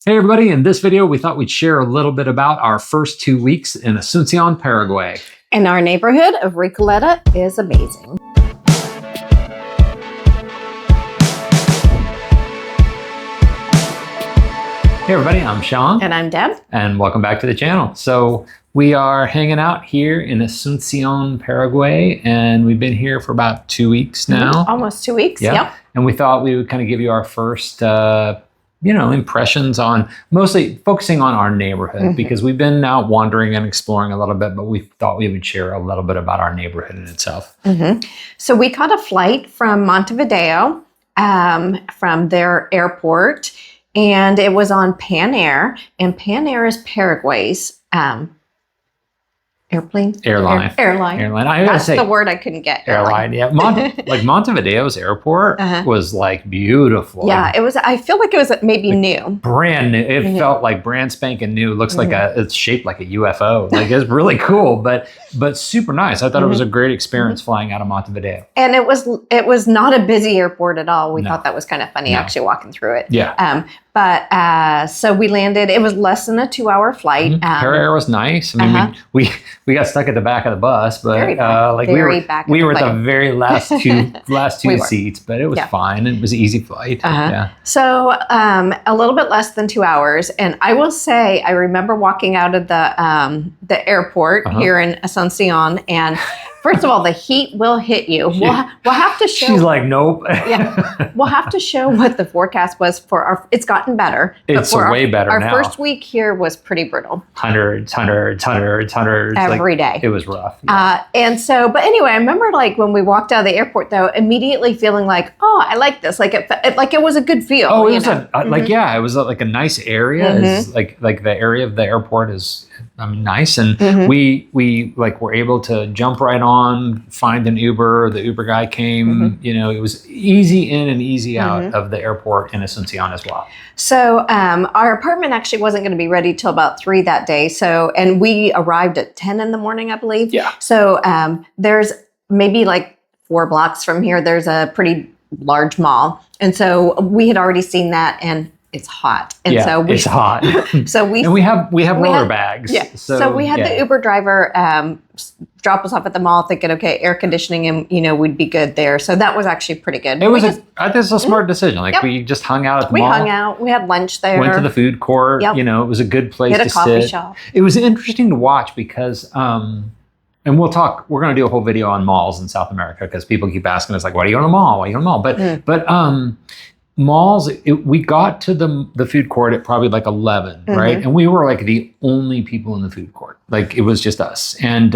Hey everybody, in this video we thought we'd share a little bit about our first 2 weeks in Asuncion, Paraguay. And our neighborhood of Recoleta is amazing. Hey everybody, I'm Sean. And I'm Deb. And welcome back to the channel. So we are hanging out here in Asuncion, Paraguay, and we've been here for about 2 weeks now. Almost 2 weeks, Yep. And we thought we would kind of give you our first impressions on mostly focusing on our neighborhood because we've been out wandering and exploring a little bit, but we thought we would share a little bit about our neighborhood in itself. So we caught a flight from Montevideo, from their airport, and it was on Pan Air, and Pan Air is Paraguay's airline. I gotta say, the word I couldn't get. Airline. Yeah. Like Montevideo's airport was like beautiful. Yeah, it was. I feel like it was maybe new. Brand new. It felt like brand spanking new. It looks like it's shaped like a UFO. Like it's really cool, but super nice. I thought it was a great experience flying out of Montevideo. And it was not a busy airport at all. We thought that was kind of funny actually walking through it. Yeah. So we landed. It was less than a 2-hour flight. Air was nice. I mean, we got stuck at the back of the bus, but we were at the very last two seats, but it was fine. It was an easy flight. Yeah. So a little bit less than 2 hours, and I will say I remember walking out of the airport here in Asuncion, and first of all, the heat will hit you. We'll have to show. She's like, nope. We'll have to show what the forecast was for our. It's gotten better. It's way better now. Our first week here was pretty brutal. Hundreds. Every day. It was rough. Yeah. But anyway, I remember like when we walked out of the airport, though, immediately feeling like, oh, I like this. Like it was a good feel. Oh, it was it was like a nice area. It's like the area of the airport is nice, and we were able to jump right on, find an Uber. The Uber guy came. It was easy in and easy out of the airport in Asuncion as well. So our apartment actually wasn't going to be ready till about 3 that day. And we arrived at 10 in the morning, I believe. Yeah. So there's maybe like 4 blocks from here, there's a pretty large mall. And so we had already seen that, and it's hot. And it's hot. So we have roller bags. Yeah. So we had the Uber driver drop us off at the mall, thinking, okay, air conditioning, and we'd be good there. So that was actually pretty good. I think it's a smart decision. Like we just hung out at the mall. We hung out. We had lunch there. Went to the food court. Yep. It was a good place to sit. Hit a coffee shop. It was interesting to watch because, and we're going to do a whole video on malls in South America because people keep asking us like, why do you go to the mall? Why do you go to the mall? But malls, we got to the food court at probably like 11, right? And we were like the only people in the food court. Like it was just us. And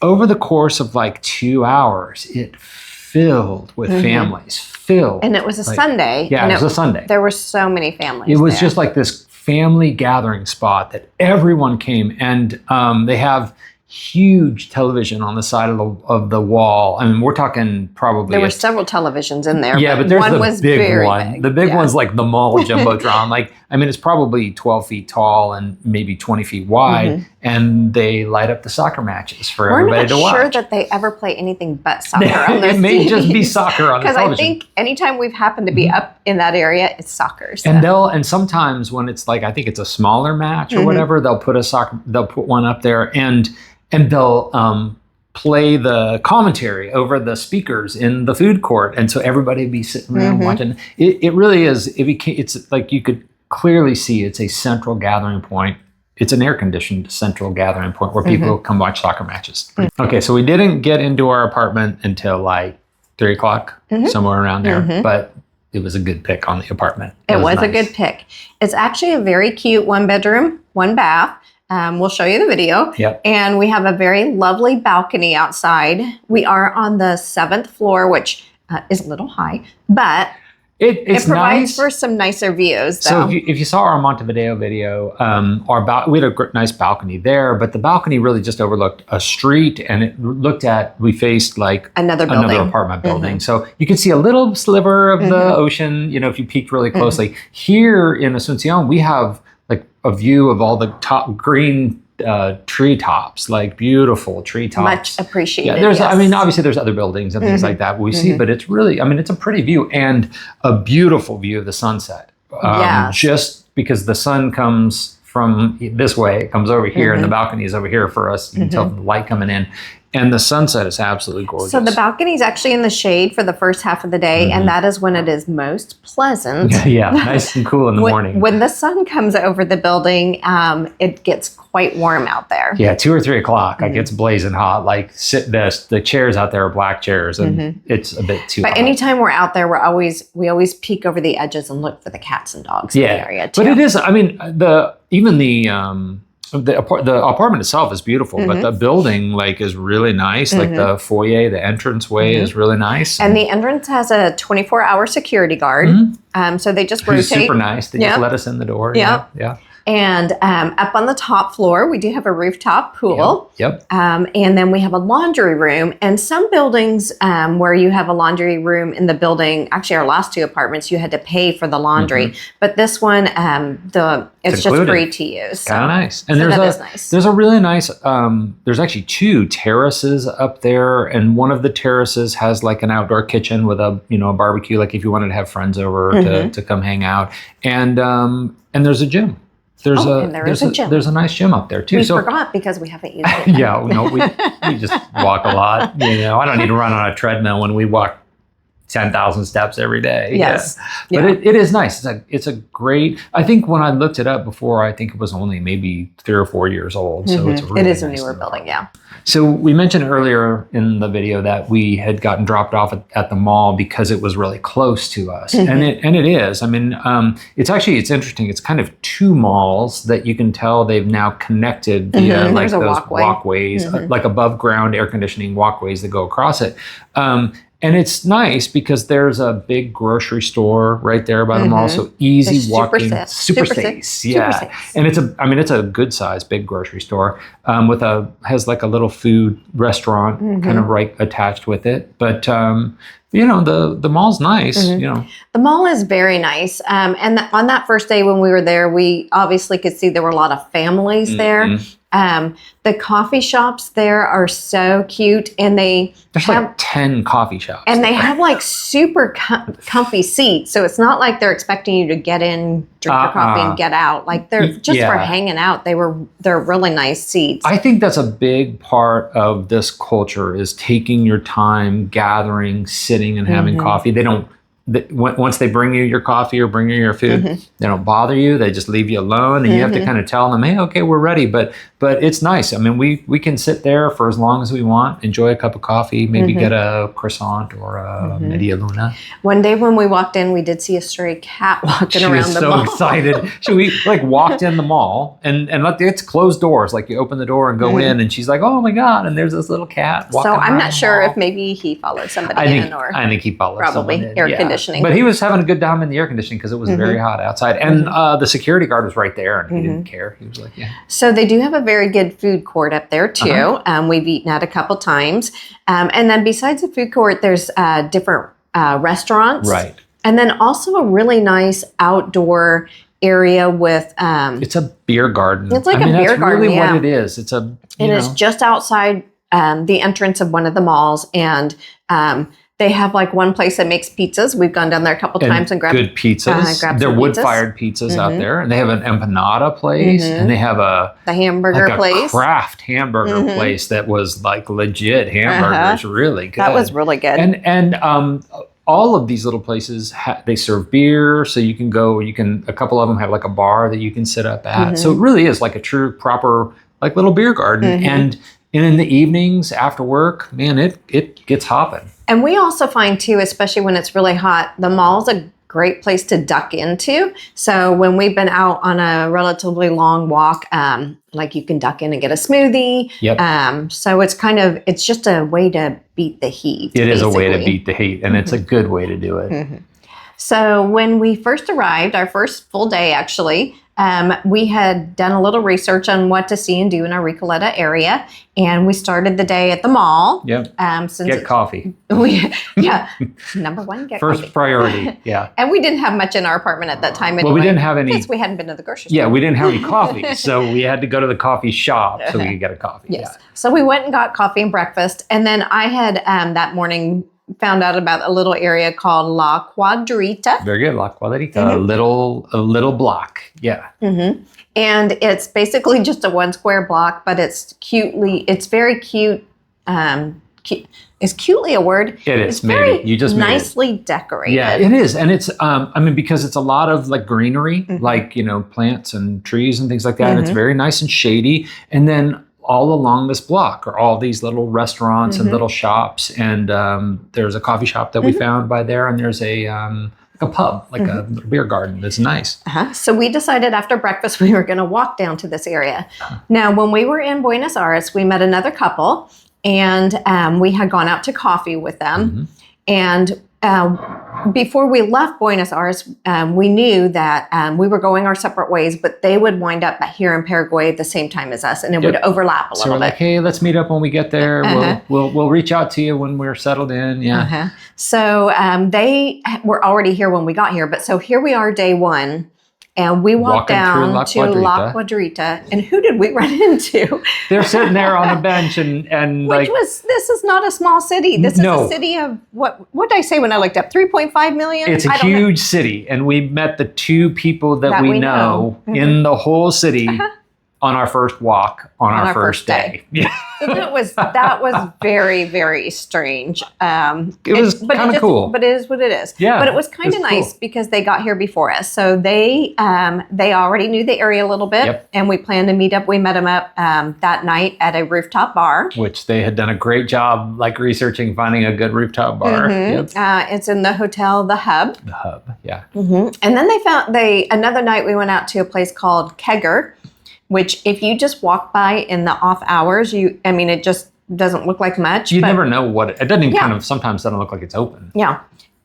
over the course of like 2 hours, it filled with families. And it was a Sunday. Yeah, it was a Sunday. There were so many families. It was just like this family gathering spot that everyone came, and they have huge television on the side of the wall. I mean, we're talking probably... There were several televisions in there. Yeah, but there's one the was big one. Big. The big one's like the mall jumbotron. It's probably 12 feet tall and maybe 20 feet wide, and they light up the soccer matches for everybody to watch. We're not sure that they ever play anything but soccer on this. It may just be soccer on the television. Because I think anytime we've happened to be up in that area, it's soccer. So. And sometimes when it's like, I think it's a smaller match or whatever, they'll put one up there and they'll play the commentary over the speakers in the food court, and so everybody would be sitting around watching. It really is. It's like you could clearly see it's a central gathering point. It's an air-conditioned central gathering point where people come watch soccer matches. Okay, so we didn't get into our apartment until like 3 o'clock, somewhere around there, but it was a good pick on the apartment. It was nice. A good pick. It's actually a very cute 1-bedroom, 1 bath. We'll show you the video. Yep. And we have a very lovely balcony outside. We are on the 7th floor, which is a little high, but it provides nice for some nicer views. So Though. if you saw our Montevideo video, we had a nice balcony there, but the balcony really just overlooked a street, and we faced like another apartment building. So you could see a little sliver of the ocean, if you peeked really closely. Here in Asuncion, we have like a view of all the top green treetops, like beautiful treetops. Much appreciated. Yeah, there's, obviously there's other buildings and things like that we see, but it's really, it's a pretty view and a beautiful view of the sunset. Just because the sun comes from this way, it comes over here, and the balcony is over here for us. You can tell the light coming in. And the sunset is absolutely gorgeous. So the balcony is actually in the shade for the first half of the day, and that is when it is most pleasant. Yeah, nice and cool in the morning. When the sun comes over the building, it gets quite warm out there. Yeah, 2 or 3 o'clock, like it's blazing hot. Like the chairs out there are black chairs, and it's a bit too hot. But anytime we're out there, we always peek over the edges and look for the cats and dogs in the area too. But it is. I mean, the apartment itself is beautiful, but the building is really nice. Like the foyer, the entranceway is really nice. And the entrance has a 24-hour security guard. So they just rotate. Who's super nice. They just let us in the door. Yeah. Yeah. And up on the top floor, we do have a rooftop pool. Yep. And then we have a laundry room. And some buildings where you have a laundry room in the building, actually our last 2 apartments, you had to pay for the laundry. But this one, it's just free to use. Kind of nice. And that is nice. There's a really nice, there's actually 2 terraces up there. And one of the terraces has like an outdoor kitchen with a barbecue, like if you wanted to have friends over to come hang out. And there's a gym. There's a gym. There's a nice gym up there too. We forgot because we haven't used it. Yeah, no, we just walk a lot. I don't need to run on a treadmill when we walk 10,000 steps every day. Yes. Yeah. But it is nice. It's a great, I think when I looked it up before, I think it was only maybe 3 or 4 years old. So it's really it is a nice newer building, yeah. So we mentioned earlier in the video that we had gotten dropped off at the mall because it was really close to us. And it is. I mean, it's interesting. It's kind of 2 malls that you can tell they've now connected via like those walkways, like above ground air conditioning walkways that go across it. And it's nice because there's a big grocery store right there by the mall, so easy walking. Super safe. Yeah, and it's a good size big grocery store has like a little food restaurant kind of right attached with it. But the mall's nice. The mall is very nice. And on that first day when we were there, we obviously could see there were a lot of families there. The coffee shops there are so cute, and there's like 10 coffee shops, and they have like super comfy seats. So it's not like they're expecting you to get in, drink your coffee, and get out. Like they're just for hanging out. They're really nice seats. I think that's a big part of this culture is taking your time, gathering, sitting, and having coffee. They don't. Once they bring you your coffee or bring you your food, they don't bother you. They just leave you alone, and you have to kind of tell them, "Hey, okay, we're ready." But it's nice. I mean, we can sit there for as long as we want, enjoy a cup of coffee, maybe get a croissant or a media luna. One day when we walked in, we did see a stray cat walking around the mall. She was so excited. We walked in the mall, and it's closed doors. Like you open the door and go in, and she's like, "Oh my god!" And there's this little cat walking. So I'm not sure if maybe he followed somebody in, or I think he followed probably air conditioning. But he was having a good time in the air conditioning because it was very hot outside. And the security guard was right there, and he didn't care. He was like, yeah. So they do have a very good food court up there, too. We've eaten at a couple times. And then besides the food court, there's different restaurants. Right. And then also a really nice outdoor area with... it's a beer garden. It's like a beer garden, That's really what it is. It is just outside the entrance of one of the malls. And... they have like one place that makes pizzas. We've gone down there a couple times and grabbed good pizzas. They're wood-fired pizzas out there, and they have an empanada place, and they have the hamburger place, a craft hamburger place that was like legit hamburgers, really good. That was really good. And all of these little places they serve beer, so you can go. A couple of them have like a bar that you can sit up at. So it really is like a true proper like little beer garden. And in the evenings after work, man, it gets hopping. And we also find too, especially when it's really hot, the mall's a great place to duck into. So when we've been out on a relatively long walk, like you can duck in and get a smoothie. Yep. So it's just a way to beat the heat. It is a way to beat the heat, and it's a good way to do it. So when we first arrived, our first full day actually, we had done a little research on what to see and do in our Recoleta area, and we started the day at the mall. Yep. Get coffee. Number one, get first coffee. Priority. Yeah. And we didn't have much in our apartment at that time anyway. Well, we didn't have any. Because we hadn't been to the grocery store. Yeah, we didn't have any coffee, so we had to go to the coffee shop so we could get a coffee. Yes. Yeah. So we went and got coffee and breakfast, and then I had that morning found out about a little area called La Cuadrita. Very good. Walkability. A little block. Yeah. Mm-hmm. And it's basically just a 1 square block, but it's very cute. Is cutely a word? It is. It's very maybe you just made nicely decorated. Yeah, it is, and it's. Because it's a lot of like greenery, like plants and trees and things like that. And it's very nice and shady, and then all along this block are all these little restaurants and little shops, and there's a coffee shop that we found by there, and there's a pub, like a beer garden. That's nice. So we decided after breakfast we were going to walk down to this area. Now, when we were in Buenos Aires, we met another couple, and we had gone out to coffee with them. And before we left Buenos Aires, we knew that we were going our separate ways, but they would wind up here in Paraguay at the same time as us, and it would overlap a little So we're bit. like, hey, let's meet up when we get there. We'll reach out to you when we're settled in. Yeah. So they were already here when we got here, but so here we are, day one. And we walked down to La Cuadrita. And who did we run into? They're sitting there on a bench and this is not a small city. This is a city of, what did I say when I looked up? 3.5 million? It's a huge city. And we met the 2 people that we know in the whole city on our first walk on our first day. Yeah. So that was very, very strange. It was kind of cool. But it is what it is. Yeah, but it was kind of nice because they got here before us. So they already knew the area a little bit, and we planned to meet up. We met them up that night at a rooftop bar. Which they had done a great job researching, finding a good rooftop bar. It's in the hotel, The Hub. The Hub, yeah. And then another night we went out to a place called Kegger, which if you just walk by in the off hours, it just doesn't look like much. You never know what it doesn't even sometimes doesn't look like it's open. Yeah.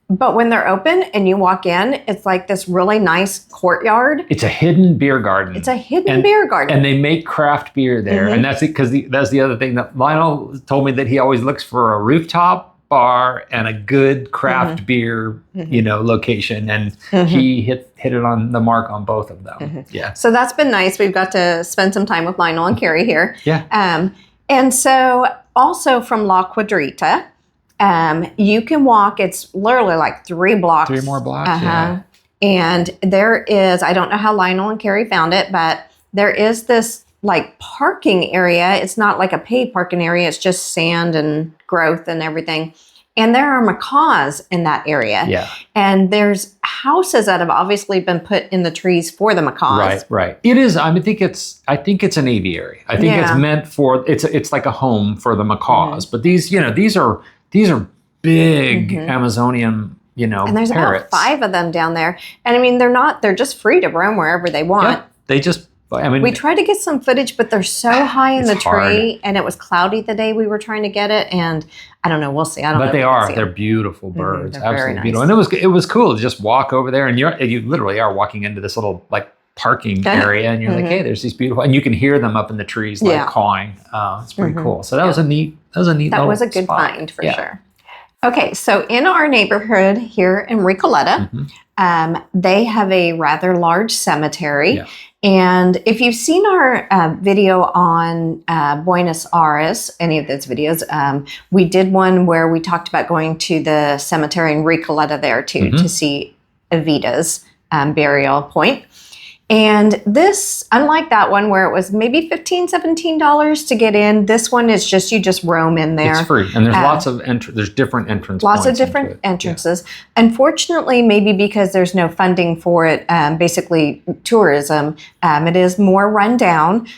But when they're open and you walk in, it's like this really nice courtyard. It's a hidden beer garden. It's a hidden beer garden. And they make craft beer there. And that's it, because that's the other thing that Lionel told me, that he always looks for a rooftop bar and a good craft beer, location. And he hit it on the mark on both of them. Yeah. So that's been nice. We've got to spend some time with Lionel and Carrie here. Yeah. And so also from La Cuadrita, you can walk, it's literally like 3 blocks. 3 more blocks, yeah. And there is, I don't know how Lionel and Carrie found it, but there is this parking area. It's not like a paid parking area. It's just sand and growth and everything. And there are macaws in that area. Yeah. And there's houses that have obviously been put in the trees for the macaws. Right. It is. I think it's an aviary. I think it's meant for. It's like a home for the macaws. But these are big Amazonian. And there's parrots. about 5 of them down there. And they're just free to roam wherever they want. Yeah, they just. We tried to get some footage, but they're so high in the tree, and it was cloudy the day we were trying to get it. And I don't know. We'll see. But they're beautiful birds. They're Absolutely nice. beautiful. And it was cool to just walk over there, and you literally are walking into this little parking area, and you're like, hey, there's these beautiful, and you can hear them up in the trees cawing. It's pretty cool. So that was a neat. That was a good spot. find for sure. Okay, so in our neighborhood here in Recoleta, they have a rather large cemetery. Yeah. And if you've seen our video on Buenos Aires, any of those videos, we did one where we talked about going to the cemetery in Recoleta there too, to see Evita's burial point. And this, unlike that one where it was maybe $15, $17 to get in, this one is you just roam in there. It's free. And there's lots of there's different entrance lots points. Lots of different entrances. Yeah. Unfortunately, maybe because there's no funding for it, basically tourism, it is more run down.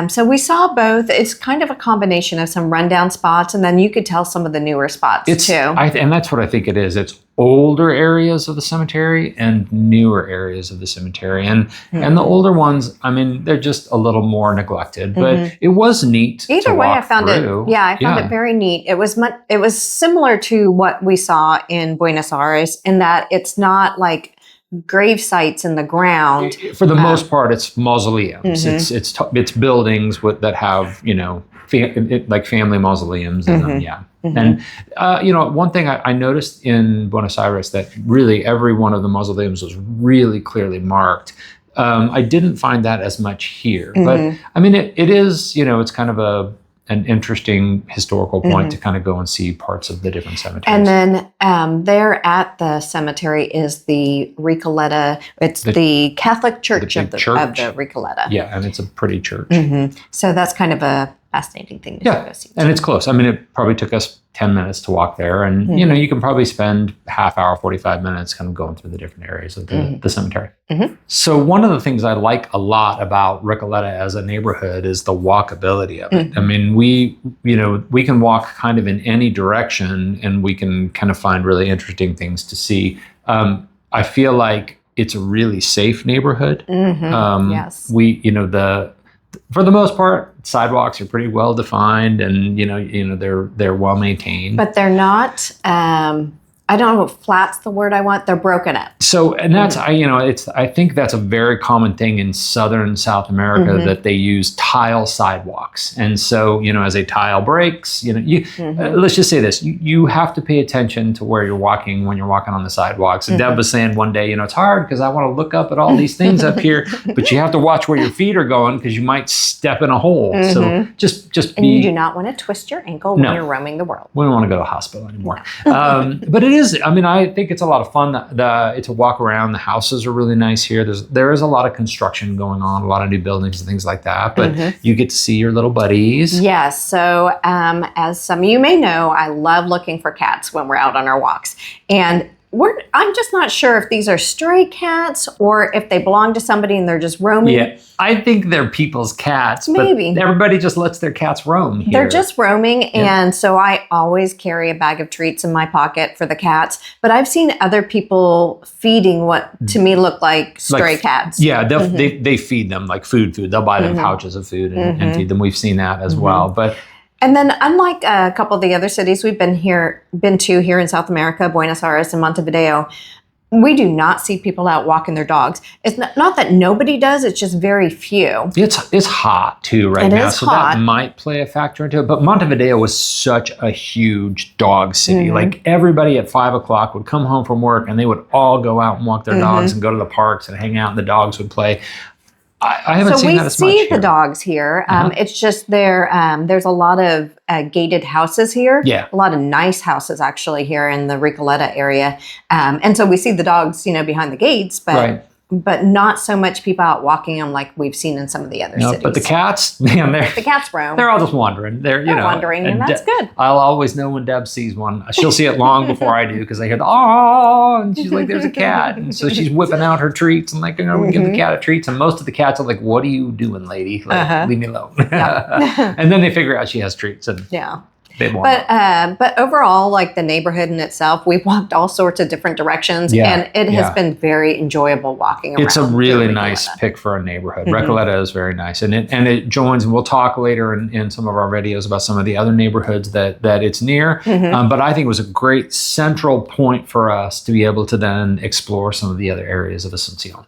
So we saw both. It's kind of a combination of some rundown spots, and then you could tell some of the newer spots too. And that's what I think it is. It's older areas of the cemetery and newer areas of the cemetery. And the older ones, they're just a little more neglected, but it was neat. Either way, I found it. Yeah, I found it very neat. It was similar to what we saw in Buenos Aires in that it's not like grave sites in the ground. For the most part, it's mausoleums. It's buildings that have, family mausoleums in them. Yeah. And, one thing I noticed in Buenos Aires that really every one of the mausoleums was really clearly marked. I didn't find that as much here, but it is, it's kind of an interesting historical point to kind of go and see parts of the different cemeteries. And then there at the cemetery is the Recoleta. It's the Catholic Church of the Recoleta. Yeah, and it's a pretty church. So that's kind of a fascinating thing to go see. And it's close. I mean, it probably took us 10 minutes to walk there. And, you can probably spend half hour, 45 minutes kind of going through the different areas of the cemetery. So one of the things I like a lot about Recoleta as a neighborhood is the walkability of it. I mean, we can walk kind of in any direction and we can kind of find really interesting things to see. I feel like it's a really safe neighborhood. Yes. For the most part, sidewalks are pretty well defined, and they're well maintained. But they're not. I don't know if flat's the word I want. They're broken up. So, and that's I think that's a very common thing in southern South America that they use tile sidewalks. And so, as a tile breaks, let's just say this: you have to pay attention to where you're walking when you're walking on the sidewalks. And Deb was saying one day, it's hard because I want to look up at all these things up here, but you have to watch where your feet are going because you might step in a hole. So just and you do not want to twist your ankle when you're roaming the world. We don't want to go to the hospital anymore. But it is. I mean, I think it's a lot of fun to walk around. The houses are really nice here. There is a lot of construction going on, a lot of new buildings and things like that. But you get to see your little buddies. Yes. So as some of you may know, I love looking for cats when we're out on our walks. And I'm just not sure if these are stray cats or if they belong to somebody and they're just roaming. Yeah, I think they're people's cats. Maybe. But everybody just lets their cats roam here. They're just roaming. And so I always carry a bag of treats in my pocket for the cats. But I've seen other people feeding what to me look like stray cats. Yeah, they feed them like food. They'll buy them pouches of food and feed them. We've seen that as well. But and then unlike a couple of the other cities we've been to here in South America, Buenos Aires and Montevideo, we do not see people out walking their dogs. It's not that nobody does, it's just very few. It's hot too right now, so that might play a factor into it. But Montevideo was such a huge dog city. Like everybody at 5 o'clock would come home from work and they would all go out and walk their dogs and go to the parks and hang out and the dogs would play. I haven't seen that as much. So we see the dogs here. It's just there's a lot of gated houses here. Yeah. A lot of nice houses actually here in the Recoleta area. And so we see the dogs, behind the gates, but not so much people out walking them like we've seen in some of the other cities. But the cats, man, the cats roam. They're all just wandering. They're wandering, and that's good. I'll always know when Deb sees one. She'll see it long before I do because I hear the "oh," and she's like, "There's a cat," and so she's whipping out her treats and like, we give the cat a treat. And most of the cats are like, "What are you doing, lady? Like, leave me alone." And then they figure out she has treats, and But overall, like the neighborhood in itself, we've walked all sorts of different directions, and it has been very enjoyable walking around. It's a really nice pick for a neighborhood. Recoleta is very nice, and it joins. And we'll talk later in some of our videos about some of the other neighborhoods that it's near. But I think it was a great central point for us to be able to then explore some of the other areas of Asuncion.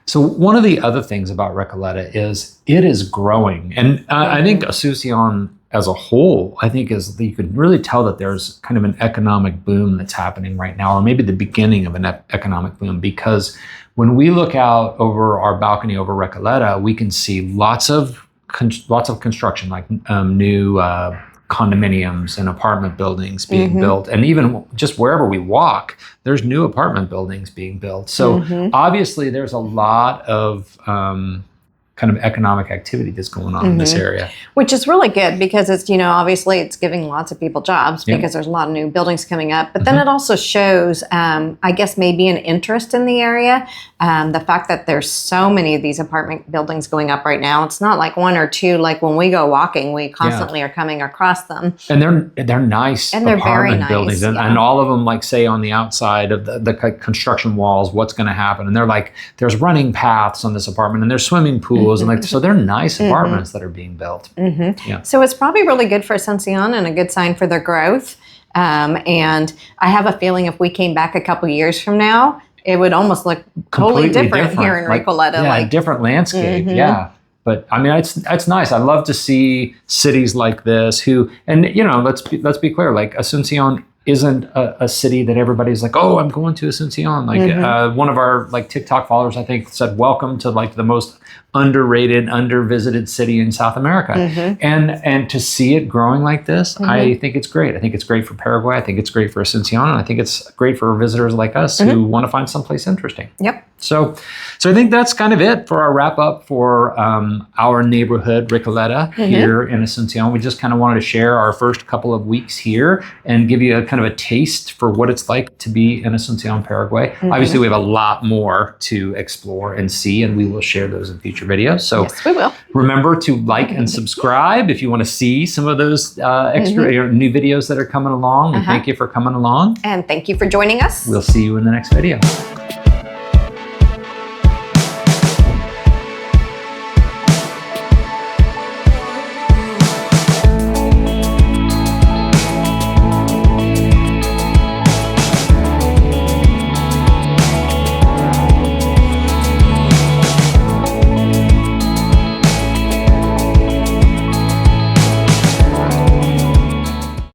So one of the other things about Recoleta is it is growing, and I think Asuncion as a whole, I think you could really tell that there's kind of an economic boom that's happening right now, or maybe the beginning of an economic boom, because when we look out over our balcony over Recoleta, we can see lots of construction, like new condominiums and apartment buildings being built. And even just wherever we walk, there's new apartment buildings being built. So obviously there's a lot of kind of economic activity that's going on in this area. Which is really good because it's, obviously it's giving lots of people jobs because there's a lot of new buildings coming up. But then it also shows, I guess, maybe an interest in the area. The fact that there's so many of these apartment buildings going up right now. It's not like one or two. Like when we go walking, we constantly are coming across them. And they're nice and they're apartment very nice, buildings. And all of them, like, say on the outside of the construction walls, what's going to happen. And they're like, there's running paths on this apartment and there's swimming pools. And so they're nice apartments that are being built. So it's probably really good for Asuncion and a good sign for their growth. And I have a feeling if we came back a couple years from now, it would almost look totally different here in Recoleta. A different landscape. But I mean, it's nice. I love to see cities like this and let's be clear, like Asuncion isn't a city that everybody's like, oh, I'm going to Asuncion. Like one of our like TikTok followers, I think, said, welcome to like the most underrated, undervisited city in South America. And to see it growing like this, I think it's great. I think it's great for Paraguay. I think it's great for Asuncion. And I think it's great for visitors like us who want to find someplace interesting. Yep. So I think that's kind of it for our wrap up for our neighborhood, Recoleta, here in Asuncion. We just kind of wanted to share our first couple of weeks here and give you a kind of a taste for what it's like to be in Asuncion, Paraguay. Obviously, we have a lot more to explore and see, and we will share those in future videos. So yes, we will. Remember to like and subscribe if you want to see some of those extra new videos that are coming along. And thank you for coming along. And thank you for joining us. We'll see you in the next video.